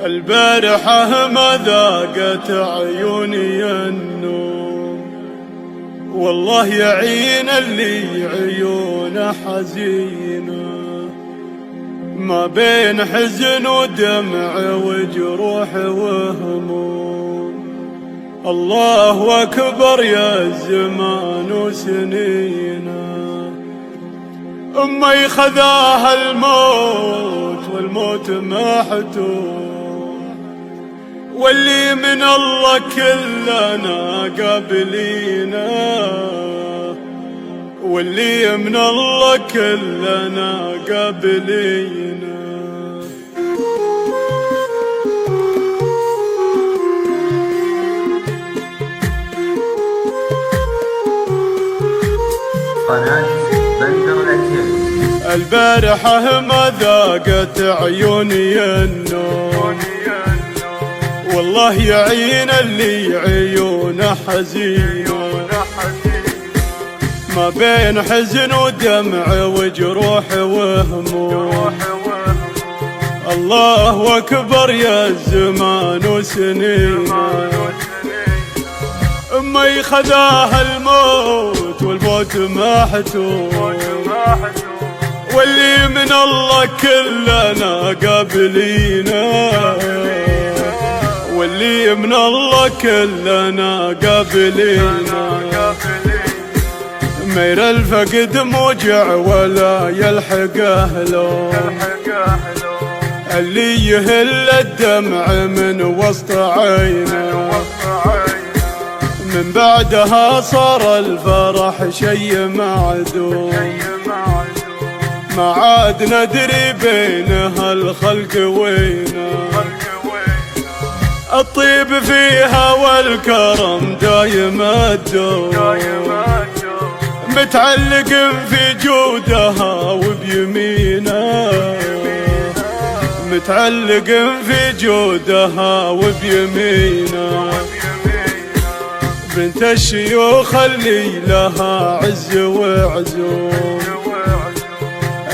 البارحة ما ذاقت عيوني النوم، والله يعين اللي عيونه حزينة، ما بين حزن ودمع وجروح وهموم. الله أكبر يا الزمان وسنينه، أمي خذاها الموت والموت محتوم، واللي من الله كلنا قابلينا، واللي من الله كلنا قابلينا. البارحة ما ذاقت عيوني النوم، والله يعين اللي عيونه حزينة، ما بين حزن ودمع وجروح وهموم. الله أكبر يا الزمان وسنينه، أمي خذاها الموت والموت محتوم، واللي من الله كلنا قابلينا، واللي من الله كلنا قابلينا. مير الفقد موجع ولا يلحقه لوم، اللي يهل الدمع من وسط عينه، من بعدها صار الفرح شي معدوم، ما عاد ندري بين هالخلق وينه. الطيب فيها والكرم دايم الدوم، متعلق في جودها وبيمينه، متعلق في جودها وبيمينه. بنت الشيوخ اللي لها عز وعزوم،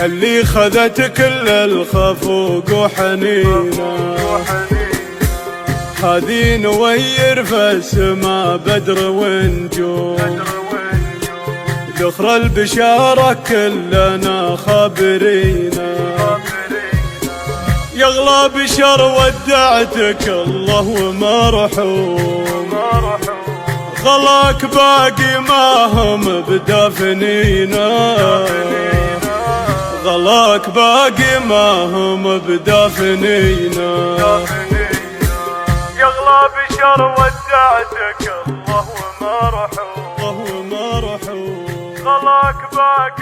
اللي خذت كل الخفوق وحنينه، هذي نوير في السما بدر ونجوم، ذخر البشارة كلنا خابرينا. يغلى بشر ودعتك الله ومرحوم، غلاك باقي ما هم بدافنينا، غلاك باقي ما هم بدافنينا. يغلى بشر ودعتك الله ومرحوم، غلاك باقي